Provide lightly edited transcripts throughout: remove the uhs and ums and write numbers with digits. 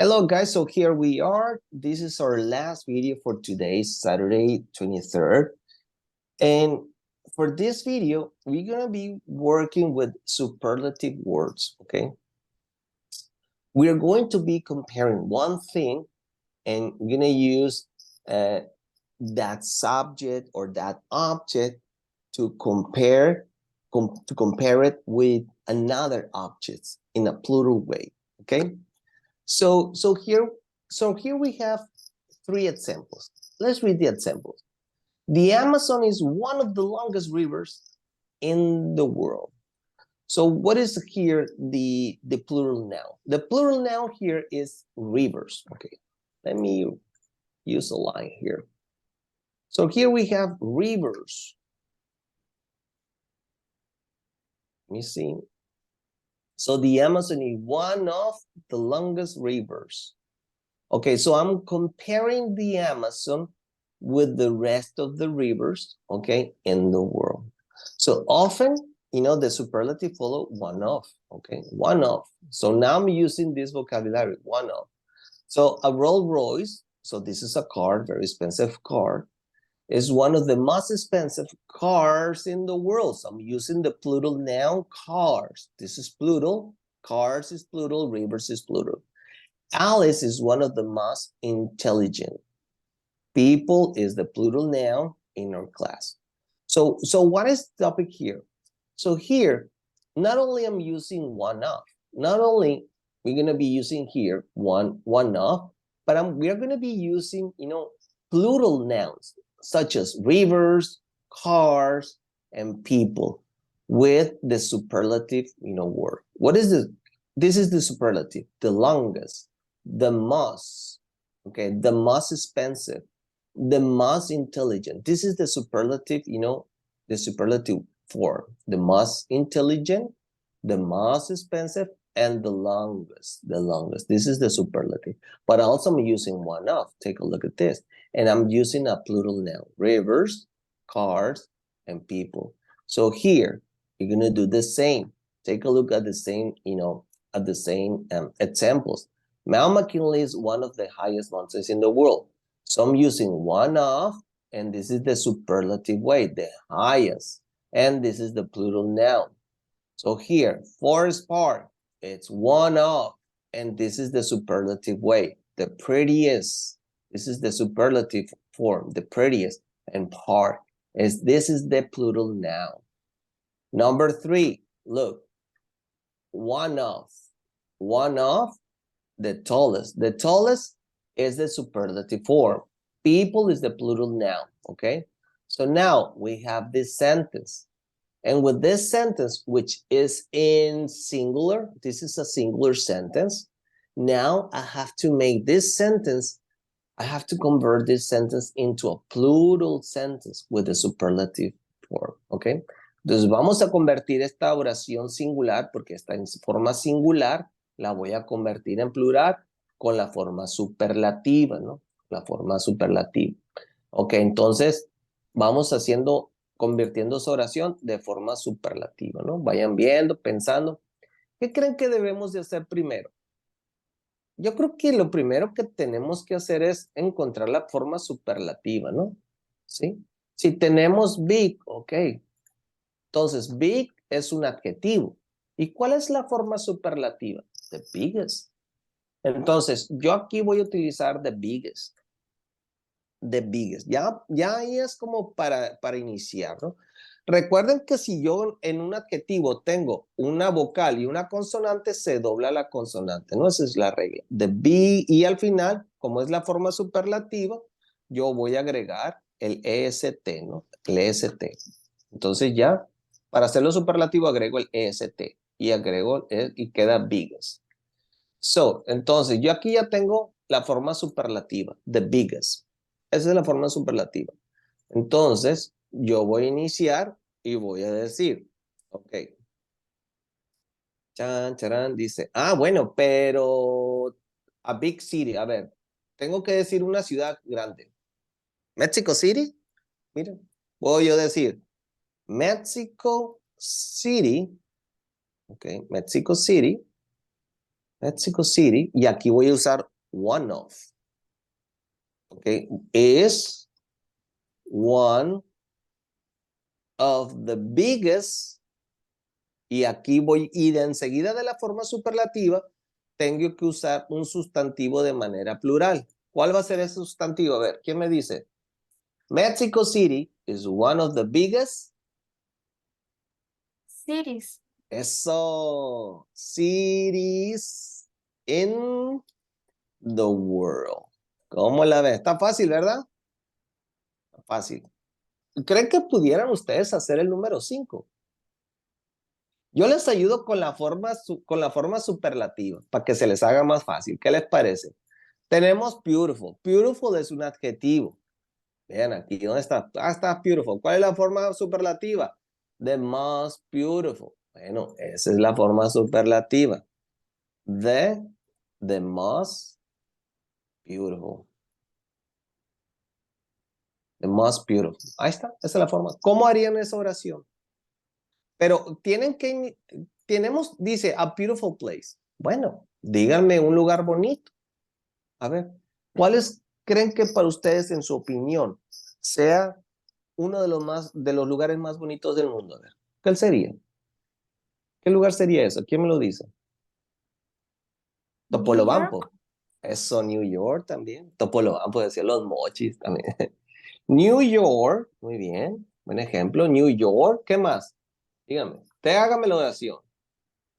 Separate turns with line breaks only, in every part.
Hello guys, so here we are. This is our last video for today, Saturday 23rd. And for this video, we're gonna be working with superlative words, okay? We're going to be comparing one thing and we're gonna use that subject or that object to compare it with another object in a plural way, okay? So here we have three examples. Let's read the examples. The Amazon is one of the longest rivers in the world. So what is here the plural noun? The plural noun here is rivers. Okay, let me use a line here. So here we have rivers. Let me see. So the Amazon is one of the longest rivers. Okay, so I'm comparing the Amazon with the rest of the rivers, okay, in the world. So often, you know, the superlative follow one of, okay, one of. So now I'm using this vocabulary, one of. So a Rolls Royce, so this is a car, very expensive car, is one of the most expensive cars in the world. So I'm using the plural noun cars. This is plural, cars is plural, rivers is plural. Alice is one of the most intelligent. People is the plural noun in our class. So what is the topic here? So here, not only I'm using one of, not only we're going to be using here one of, but we're going to be using, you know, plural nouns such as rivers, cars, and people with the superlative, you know, word. What is this? This is the superlative, the longest, the most, okay, the most expensive, the most intelligent. This is the superlative, you know, the superlative form, the most intelligent, the most expensive, and the longest. This is the superlative. But also I'm using one of. Take a look at this. And I'm using a plural noun, rivers, cars, and people. So here, you're going to do the same. Take a look at the same, you know, at the same examples. Mount McKinley is one of the highest mountains in the world. So I'm using one of, and this is the superlative way, the highest. And this is the plural noun. So here, Forest Park, it's one of, and this is the superlative way, the prettiest. This is the superlative form, the prettiest, and park this is the plural noun. Number three, look, one of, the tallest. The tallest is the superlative form. People is the plural noun, okay? So now we have this sentence. And with this sentence, which is in singular, this is a singular sentence. Now I have to make this sentence, I have to convert this sentence into a plural sentence with the superlative form, okay? Entonces vamos a convertir esta oración singular, porque está en forma singular, la voy a convertir en plural con la forma superlativa, ¿no? La forma superlativa. Ok, entonces vamos convirtiendo esa oración de forma superlativa, ¿no? Vayan viendo, pensando. ¿Qué creen que debemos de hacer primero? Yo creo que lo primero que tenemos que hacer es encontrar la forma superlativa, ¿no? ¿Sí? Si tenemos big, ok. Entonces, big es un adjetivo. ¿Y cuál es la forma superlativa? The biggest. Entonces, yo aquí voy a utilizar the biggest. The biggest. Ya ahí es como para iniciar, ¿no? Recuerden que si yo en un adjetivo tengo una vocal y una consonante, se dobla la consonante, ¿no? Esa es la regla. The big, y al final, como es la forma superlativa, yo voy a agregar el EST, ¿no? El EST. Entonces ya, para hacerlo superlativo, agrego el EST y agrego y queda biggest. So, entonces, yo aquí ya tengo la forma superlativa, the biggest. Esa es la forma superlativa. Entonces, yo voy a iniciar y voy a decir, ok. Chan, charán, dice, bueno, pero a big city, a ver, tengo que decir una ciudad grande. Mexico City, mira, voy a decir Mexico City, ok, Mexico City, y aquí voy a usar one of. Okay, is one of the biggest. Y aquí voy, y de enseguida de la forma superlativa, tengo que usar un sustantivo de manera plural. ¿Cuál va a ser ese sustantivo? A ver, ¿quién me dice? Mexico City is one of the biggest
cities.
Eso, cities in the world. ¿Cómo la ven? Está fácil, ¿verdad? Fácil. ¿Creen que pudieran ustedes hacer el número 5? Yo les ayudo con la forma superlativa para que se les haga más fácil. ¿Qué les parece? Tenemos beautiful. Beautiful es un adjetivo. Vean aquí, ¿dónde está? Ah, está beautiful. ¿Cuál es la forma superlativa? The most beautiful. Bueno, esa es la forma superlativa. The most beautiful. The most beautiful. Ahí está, esa es la forma. ¿Cómo harían esa oración? Pero dice, a beautiful place. Bueno, díganme un lugar bonito. A ver, ¿cuáles creen que para ustedes, en su opinión, sea uno de los lugares más bonitos del mundo? A ver, ¿cuál sería? ¿Qué lugar sería eso? ¿Quién me lo dice?
New York.
Topolobampo. Eso, New York también. Topolobampo, decía los mochis también. New York, muy bien, buen ejemplo. New York, ¿qué más? Dígame, usted hágame la oración.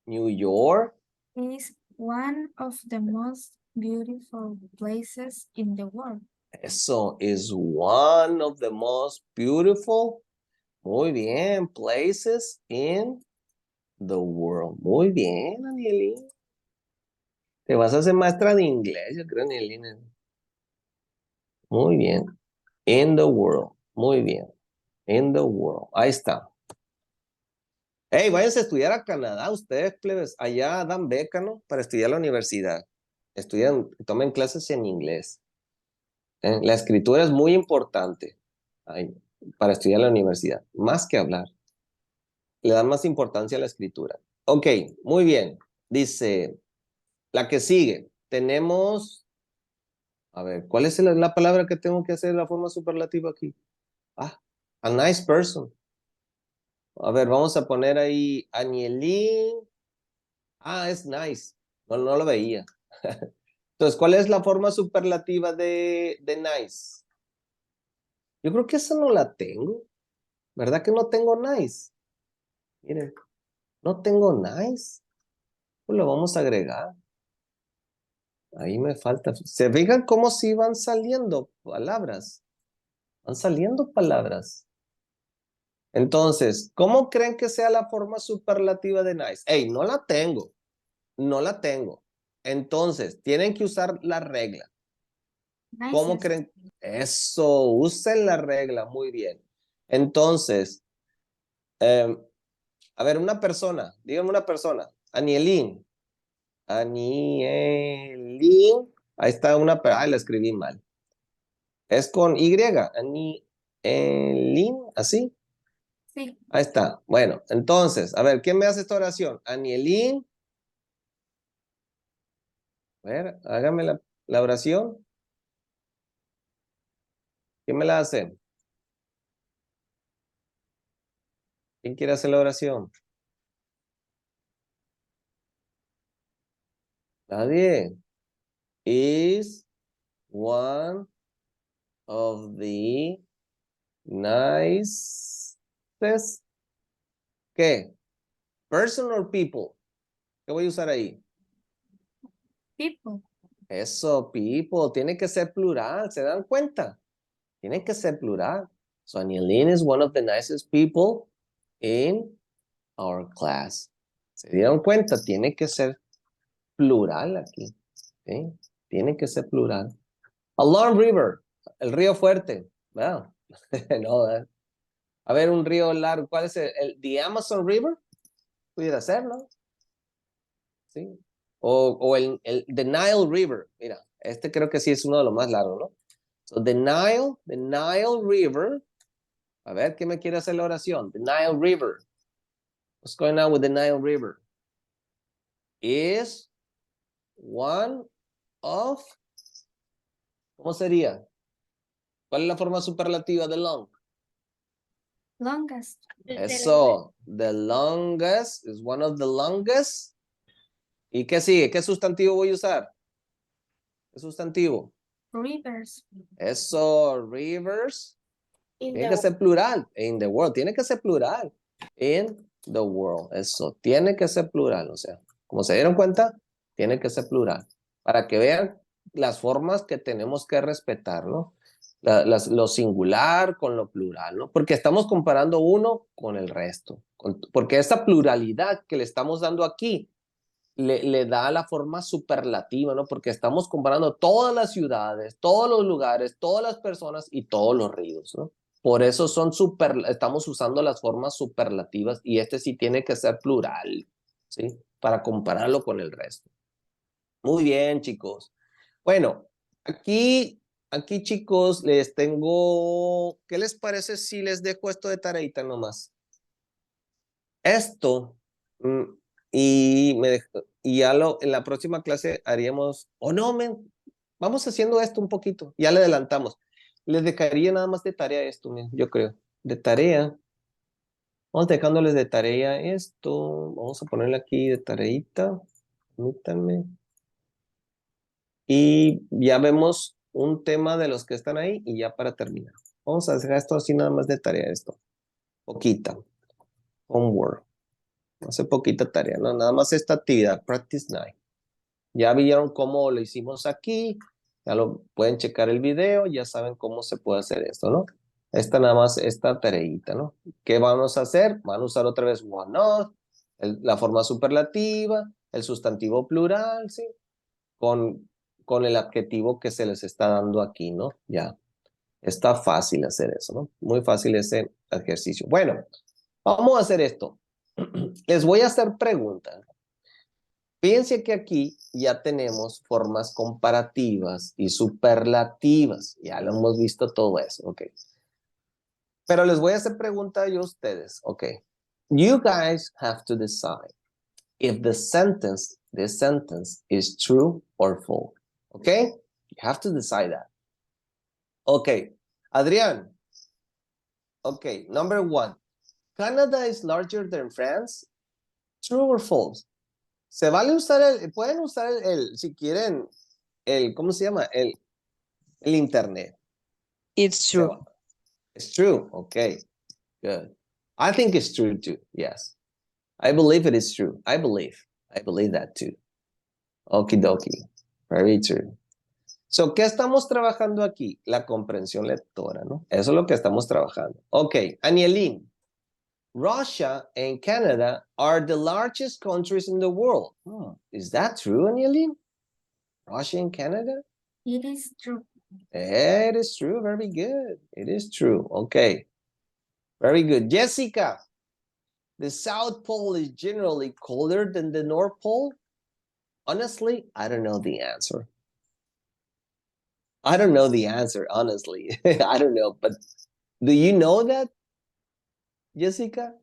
New York
Is one of the most beautiful places in the world.
Eso is one of the most beautiful, muy bien, places in the world. Muy bien, Anielín. Te vas a hacer maestra de inglés, yo creo, Anielín. Muy bien. In the world. Muy bien. In the world. Ahí está. Hey, váyanse a estudiar a Canadá, ustedes, plebes. Allá dan beca, ¿no? Para estudiar a la universidad. Tomen clases en inglés. La escritura es muy importante para estudiar en la universidad, más que hablar. Le dan más importancia a la escritura. Ok, muy bien. Dice, la que sigue. Tenemos, a ver, ¿cuál es la palabra que tengo que hacer la forma superlativa aquí? Ah, a nice person. A ver, vamos a poner ahí Anielín. Ah, es nice. No lo veía. Entonces, ¿cuál es la forma superlativa de nice? Yo creo que esa no la tengo. ¿Verdad que no tengo nice? Miren, no tengo nice. Pues lo vamos a agregar. Ahí me falta. ¿Se fijan cómo sí van saliendo palabras? Van saliendo palabras. Entonces, ¿cómo creen que sea la forma superlativa de nice? Hey, no la tengo. No la tengo. Entonces, tienen que usar la regla. ¿Cómo
Nicest.
creen? Eso, usen la regla. Muy bien. Entonces, a ver, una persona. Díganme una persona. Anielín. Anielín. Ahí está una, ay, la escribí mal. Es con Y, Anielín, así.
Sí.
Ahí está. Bueno, entonces, a ver, ¿quién me hace esta oración? Anielín. A ver, hágame la oración. ¿Quién me la hace? ¿Quién quiere hacer la oración? Nadie. Is one of the nicest, ¿qué? Person or people. ¿Qué voy a usar ahí?
People.
Eso, people. Tiene que ser plural. ¿Se dan cuenta? Tiene que ser plural. So Anielín is one of the nicest people in our class. ¿Se dieron cuenta? Tiene que ser plural aquí. ¿Sí? Tiene que ser plural. A long river. El río fuerte. Wow. No, a ver, un río largo. ¿Cuál es the Amazon River? Pudiera ser, ¿no? Sí. O the Nile River. Mira, este creo que sí es uno de los más largos, ¿no? So the Nile River. A ver, ¿qué me quiere hacer la oración? The Nile River. What's going on with the Nile River? Is one of ¿Cómo sería? ¿Cuál es la forma superlativa de long?
Longest.
Eso, the longest is one of the longest. ¿Y qué sigue? ¿Qué sustantivo voy a usar? ¿Qué sustantivo?
Rivers.
Eso, rivers. Tiene que ser plural. In the world, tiene que ser plural. In the world, eso, tiene que ser plural. O sea, como se dieron cuenta, tiene que ser plural. Para que vean las formas que tenemos que respetar, ¿no? Lo singular con lo plural, ¿no? Porque estamos comparando uno con el resto. Porque esa pluralidad que le estamos dando aquí le da la forma superlativa, ¿no? Porque estamos comparando todas las ciudades, todos los lugares, todas las personas y todos los ríos, ¿no? Por eso estamos usando las formas superlativas y este sí tiene que ser plural, ¿sí? Para compararlo con el resto. Muy bien, chicos. Bueno, aquí chicos, les tengo, ¿qué les parece si les dejo esto de tareita nomás? Esto, mm, y ya en la próxima clase haríamos, o no, vamos haciendo esto un poquito, ya le adelantamos. Les dejaría nada más de tarea esto, yo creo, de tarea. Vamos dejándoles de tarea esto, vamos a ponerle aquí de tareita, permítanme. Y ya vemos un tema de los que están ahí y ya para terminar. Vamos a dejar esto así nada más de tarea esto, poquita, homework. Hace poquita tarea, ¿no? Nada más esta actividad, Practice 9. Ya vieron cómo lo hicimos aquí, ya lo pueden checar el video, ya saben cómo se puede hacer esto, ¿no? Esta nada más, esta tareita, ¿no? ¿Qué vamos a hacer? Van a usar otra vez one of, la forma superlativa, el sustantivo plural, ¿sí? Con el adjetivo que se les está dando aquí, ¿no? Ya, está fácil hacer eso, ¿no? Muy fácil ese ejercicio. Bueno, vamos a hacer esto. Les voy a hacer preguntas. Fíjense que aquí ya tenemos formas comparativas y superlativas. Ya lo hemos visto todo eso, ok. Pero les voy a hacer pregunta yo a ustedes, ok. You guys have to decide if this sentence is true or false, okay? You have to decide that. Okay, Adrián. Okay, number 1. Canada is larger than France. True or false? Se vale usar pueden usar si quieren, ¿cómo se llama? El internet.
It's true.
It's true. Okay, good. I think it's true too. Yes. I believe it is true. I believe that too. Okie dokie. Very true. So, ¿qué estamos trabajando aquí? La comprensión lectora, ¿no? Eso es lo que estamos trabajando. Ok, Anielín. Russia and Canada are the largest countries in the world. Is that true, Anielín? Russia and Canada?
It is true.
It is true. Very good. It is true. Okay. Very good. Jessica, the South Pole is generally colder than the North Pole? Honestly, I don't know the answer. I don't know the answer, honestly. I don't know. But do you know that, Jessica?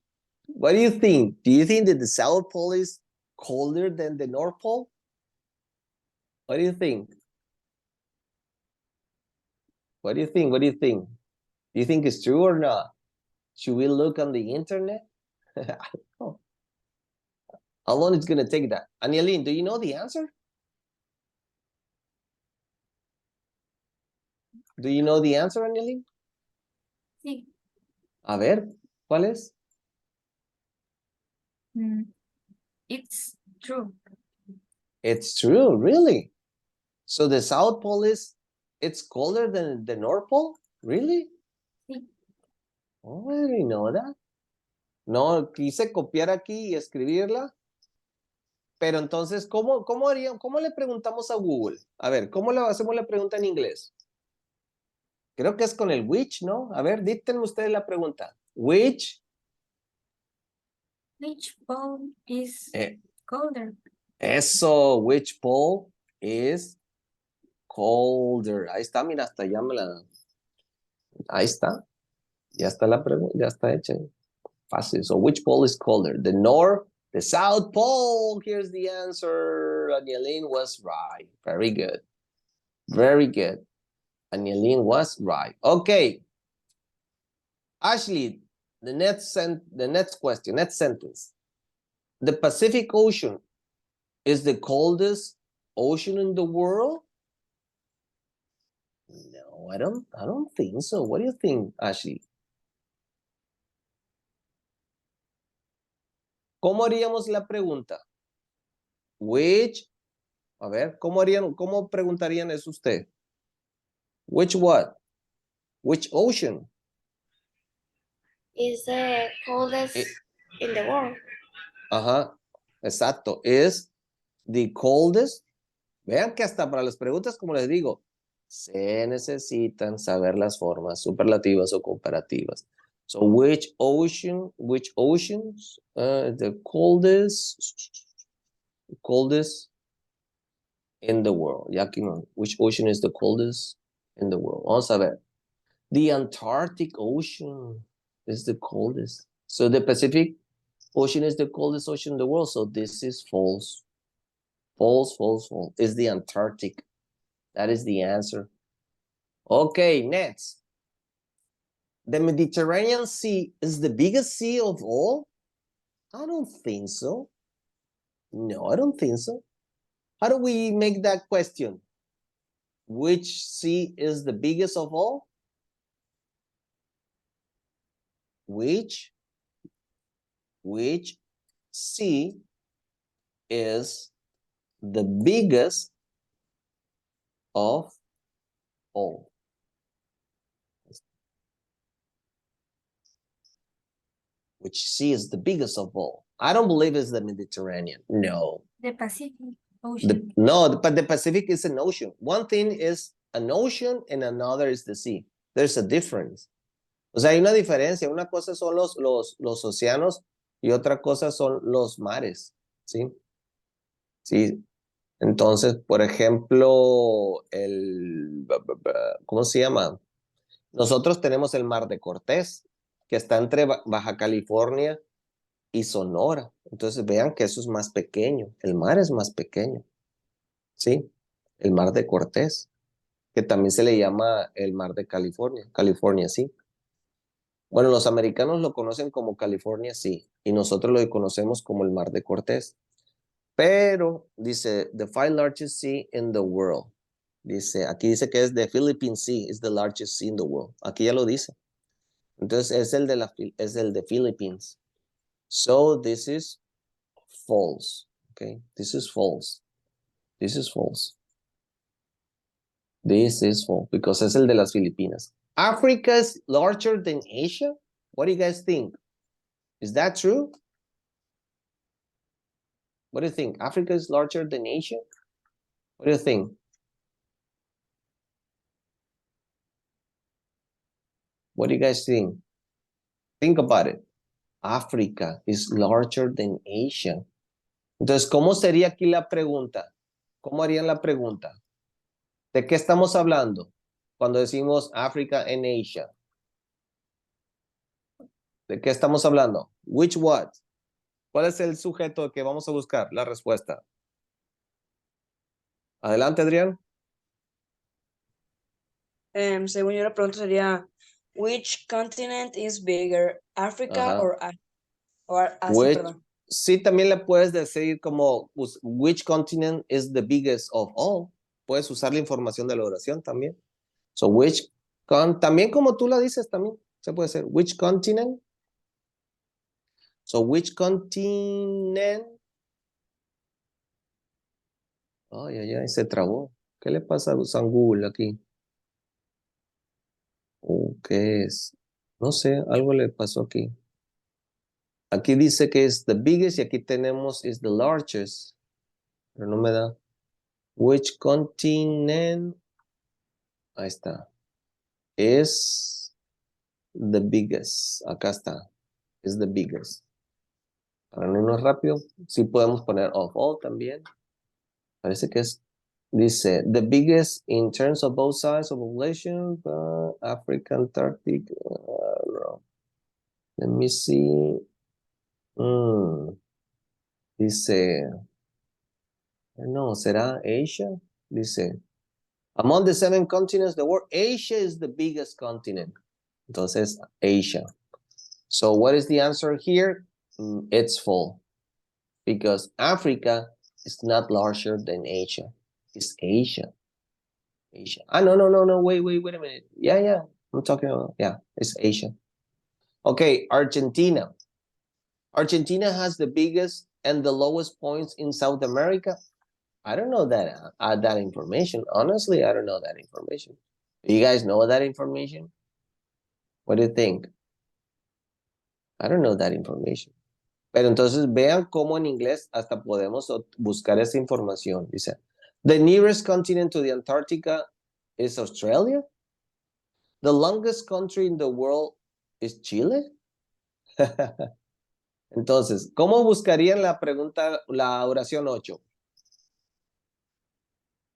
What do you think? Do you think that the South Pole is colder than the North Pole? What do you think? What do you think? What do you think? Do you think it's true or not? Should we look on the internet? I don't know. How long it's gonna take that? Anielin, do you know the answer? Do you know the answer, Anielin?
Sí.
A ver, ¿cuál es?
It's true.
It's true, really. So the South Pole it's colder than the North Pole? Really?
Sí.
Oh, I didn't know that. No, quise copiar aquí y escribirla. Pero entonces, ¿cómo le preguntamos a Google? A ver, ¿cómo le hacemos la pregunta en inglés? Creo que es con el which, ¿no? A ver, dítenme ustedes la pregunta. Which
pole is colder?
Eso, which pole is colder? Ahí está, mira, hasta ya ahí está. Ya está la pregunta, ya está hecha. Fácil. So, which pole is colder? The North, the South Pole. Here's the answer. Anielin was right. Very good. Very good. Anielin was right. Okay. Ashley, the next question, next sentence. The Pacific Ocean is the coldest ocean in the world? No, I don't think so. What do you think, Ashley? ¿Cómo haríamos la pregunta? Which, a ver, cómo preguntarían eso usted? Which what? Which ocean?
Is the coldest in the world.
Ajá, exacto. Is the coldest. Vean que hasta para las preguntas, como les digo, se necesitan saber las formas superlativas o comparativas. So, which oceans, the coldest in the world? Ya aquí no. Which ocean is the coldest in the world? Vamos a ver. The Antarctic Ocean is the coldest. So the Pacific Ocean is the coldest ocean in the world. So this is false. False, false, false. It's the Antarctic. That is the answer. Okay, next. The Mediterranean Sea is the biggest sea of all? I don't think so. No, I don't think so. How do we make that question? Which sea is the biggest of all? Which sea is the biggest of all? Which sea is the biggest of all? I don't believe it's the Mediterranean. No.
The Pacific Ocean.
But the Pacific is an ocean. One thing is an ocean and another is the sea. There's a difference. O sea, hay una diferencia. Una cosa son los océanos y otra cosa son los mares. ¿Sí? Sí. Entonces, por ejemplo, ¿cómo se llama? Nosotros tenemos el Mar de Cortés, que está entre Baja California y Sonora. Entonces, vean que eso es más pequeño. El mar es más pequeño. ¿Sí? El Mar de Cortés, que también se le llama el Mar de California. California, sí. Bueno, los americanos lo conocen como California, sí, y nosotros lo conocemos como el Mar de Cortés. Pero dice, the five largest sea in the world. Dice, aquí dice que es the Philippine Sea, is the largest sea in the world. Aquí ya lo dice. Entonces es el de Philippines. So this is false. Okay, this is false. This is false. This is false because es el de las Filipinas. Africa is larger than Asia? What do you guys think? Is that true? What do you think? Africa is larger than Asia? What do you think? What do you guys think? Think about it. Africa is larger than Asia. Entonces, ¿cómo sería aquí la pregunta? ¿Cómo harían la pregunta? ¿De qué estamos hablando cuando decimos Africa and Asia? ¿De qué estamos hablando? Which what? ¿Cuál es el sujeto que vamos a buscar? La respuesta. Adelante, Adrián.
Según yo la pregunta sería, which continent is bigger, Africa or Asia, perdón.
Sí, también le puedes decir como, which continent is the biggest of all. Puedes usar la información de la oración también. So, también como tú la dices también, se puede decir, which continent? So, which continent? Ay, ay, ay, se trabó. ¿Qué le pasa a San Google aquí? ¿Qué es? No sé, algo le pasó aquí. Aquí dice que es the biggest y aquí tenemos is the largest. Pero no me da. Which continent? Ahí está. Es the biggest. Acá está. Es the biggest. Para no irnos rápido, sí podemos poner of all también. Parece que es. Dice, the biggest in terms of both sides of population, Africa, Antarctic. Let me see. Dice, no, ¿será Asia? Dice, Among the 7 continents, the world, Asia is the biggest continent. Entonces, Asia. So what is the answer here? It's full. Because Africa is not larger than Asia. It's Asia. Asia. No. Wait a minute. Yeah. I'm talking about, yeah, it's Asia. Okay, Argentina. Argentina has the biggest and the lowest points in South America. I don't know that information. Honestly, I don't know that information. Do you guys know that information? What do you think? I don't know that information. Pero entonces vean cómo en inglés hasta podemos buscar esa información. Dice, the nearest continent to the Antarctica is Australia. The longest country in the world is Chile. Entonces, ¿cómo buscarían la pregunta, la oración 8?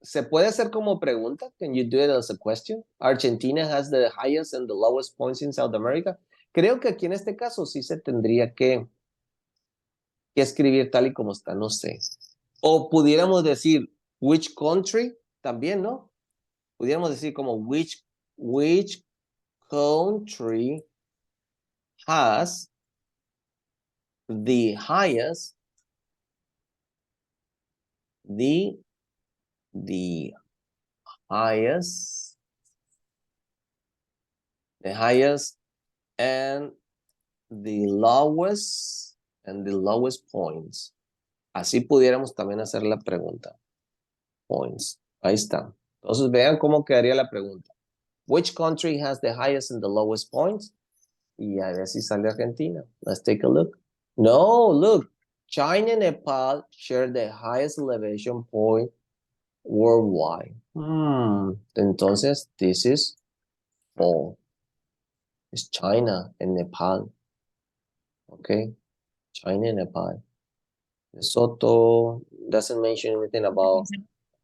¿Se puede hacer como pregunta? Can you do it as a question? Argentina has the highest and the lowest points in South America. Creo que aquí en este caso sí se tendría que escribir tal y como está, no sé. O pudiéramos decir, which country, también, ¿no? Pudiéramos decir como, which country has the highest, the highest and the lowest points. Así pudiéramos también hacer la pregunta. Points. Ahí está. Entonces vean cómo quedaría la pregunta. Which country has the highest and the lowest points? Y a ver si sale Argentina. Let's take a look. No, look. China and Nepal share the highest elevation point worldwide. Entonces, this is all. It's China and Nepal. Okay? China and Nepal. Lesotho doesn't mention anything about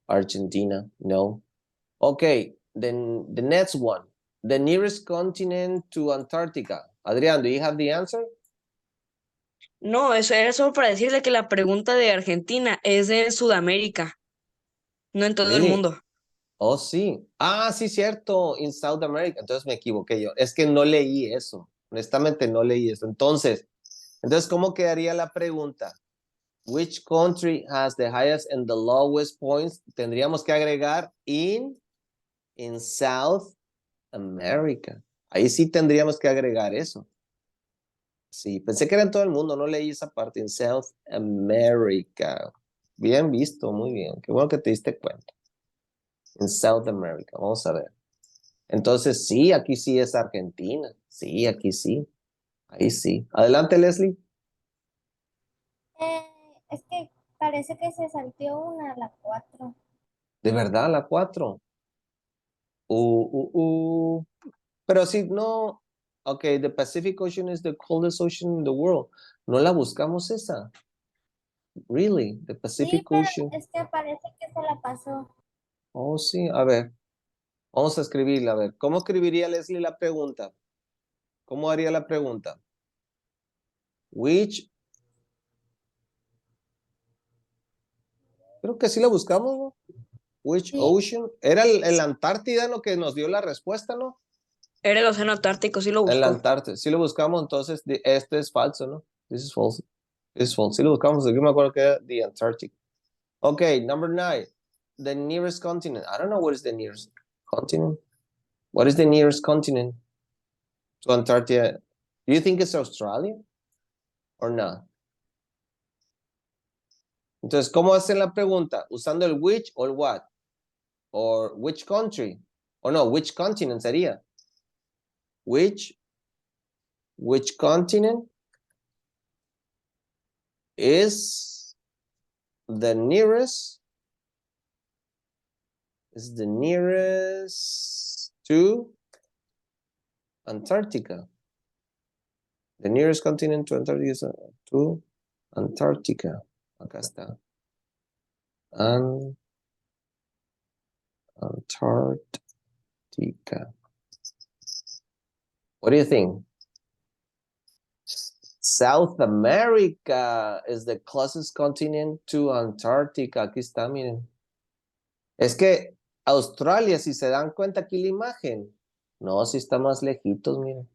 Argentina. No. Okay, then the next one. The nearest continent to Antarctica. Adrián, do you have the answer?
No, eso era solo para decirle que la pregunta de Argentina es en Sudamérica, no en todo el
Really?
mundo.
Oh, sí. Ah, sí, cierto. In South America. Entonces me equivoqué yo. Es que no leí eso. Honestamente no leí eso. Entonces, ¿cómo quedaría la pregunta? Which country has the highest and the lowest points? Tendríamos que agregar in South America. Ahí sí tendríamos que agregar eso. Sí, pensé que era en todo el mundo, no leí esa parte. En South America. Bien visto, muy bien. Qué bueno que te diste cuenta. En South America, vamos a ver. Entonces, sí, aquí sí es Argentina. Sí, aquí sí. Ahí sí. Adelante, Leslie.
Es que parece que se salteó una, la 4.
De verdad, la 4. Pero sí, no. Ok, the Pacific Ocean is the coldest ocean in the world. No la buscamos esa. Really, the Pacific
Sí, pero
Ocean.
es que parece que se la pasó.
Oh, sí, a ver. Vamos a escribirla, a ver. ¿Cómo escribiría Leslie la pregunta? ¿Cómo haría la pregunta? Which. Creo que sí la buscamos, ¿no? Which
Sí.
ocean? Era el Antártida lo que nos dio la respuesta, ¿no?
Era el océano Ártico, sí lo
El
buscó.
Antártida. Sí lo buscamos, entonces este es falso, ¿no? This is false. This is false. Sí lo buscamos, aquí me acuerdo que era the Antarctic. Okay, number 9. The nearest continent. I don't know what is the nearest continent. What is the nearest continent to Antarctica? Do you think it's Australia or not? Entonces, ¿cómo hacen la pregunta? ¿Usando el which o el what? Or which country? O no, which continent sería? Which continent is the nearest to Antarctica? The nearest continent to Antarctica is to Antarctica. Acá está. Antarctica. What do you think? South America is the closest continent to Antarctica. Aquí está, miren. Es que Australia, si se dan cuenta aquí la imagen. No, si está más lejitos, miren.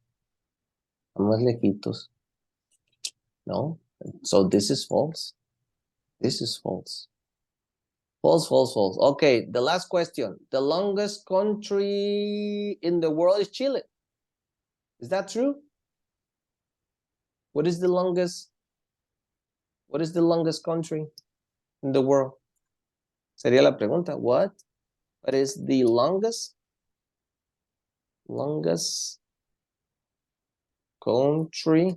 Está más lejitos. No. So this is false. This is false. False, false, false. Okay, the last question. The longest country in the world is Chile. Is that true? What is the longest country in the world? Sería la pregunta. What is the longest country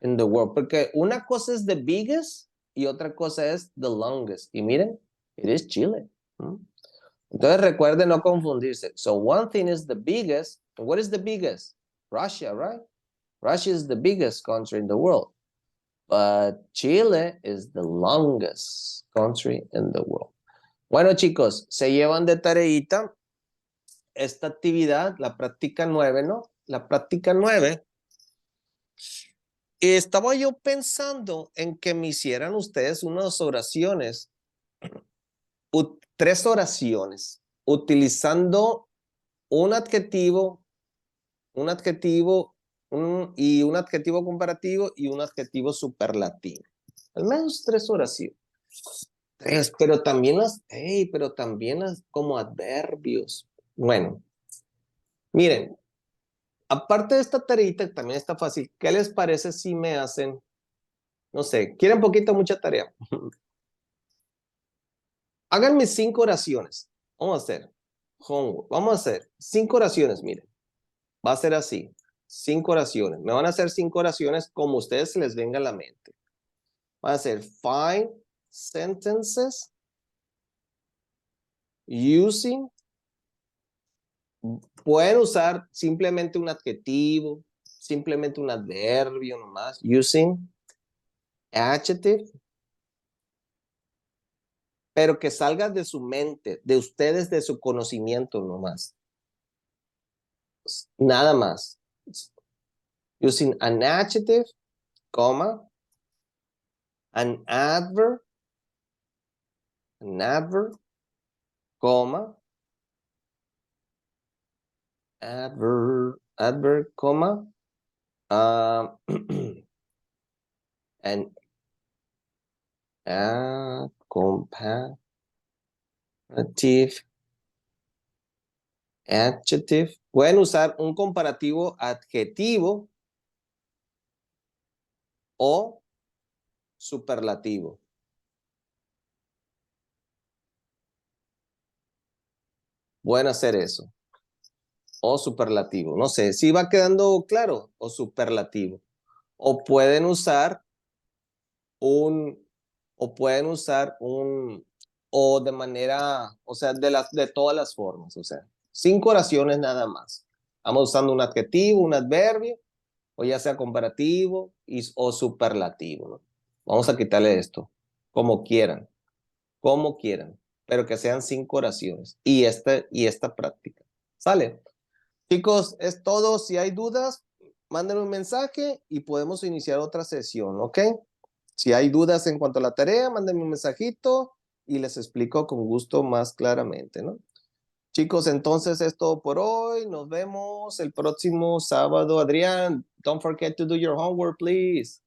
in the world? Porque una cosa es the biggest y otra cosa es the longest. Y miren, it is Chile. Entonces recuerden no confundirse. So one thing is the biggest. What is the biggest? Russia, right? Russia is the biggest country in the world. But Chile is the longest country in the world. Bueno, chicos, se llevan de tareita esta actividad, la práctica 9, ¿no? La práctica 9. Estaba yo pensando en que me hicieran ustedes unas oraciones, 3 oraciones, utilizando un adjetivo, y un adjetivo comparativo y un adjetivo superlativo. Al menos 3 oraciones. 3, pero también las como adverbios. Bueno, miren, aparte de esta tareita, también está fácil. ¿Qué les parece si me hacen, no sé, quieren poquito o mucha tarea? Háganme 5 oraciones. Vamos a hacer homework. Vamos a hacer 5 oraciones, miren. Va a ser así. 5 oraciones. Me van a hacer 5 oraciones como a ustedes se les venga a la mente. Van a ser 5 sentences using. Pueden usar simplemente un adjetivo, simplemente un adverbio nomás. Using adjective. Pero que salga de su mente, de ustedes, de su conocimiento nomás. Nada más. Using an adjective, comma, an adverb, comma, adverb, comma, and comparative adjective. Pueden usar un comparativo adjetivo o superlativo. Pueden hacer eso. O superlativo. No sé si va quedando claro. O superlativo. O pueden usar o de manera, o sea, de todas las formas. O sea, 5 oraciones nada más. Estamos usando un adjetivo, un adverbio, o ya sea comparativo o superlativo, ¿no? Vamos a quitarle esto. Como quieran. Pero que sean 5 oraciones. Y esta práctica. ¿Sale? Chicos, es todo. Si hay dudas, mándenme un mensaje y podemos iniciar otra sesión, ¿ok? Si hay dudas en cuanto a la tarea, mándenme un mensajito y les explico con gusto más claramente, ¿no? Chicos, entonces es todo por hoy. Nos vemos el próximo sábado. Adrián, don't forget to do your homework, please.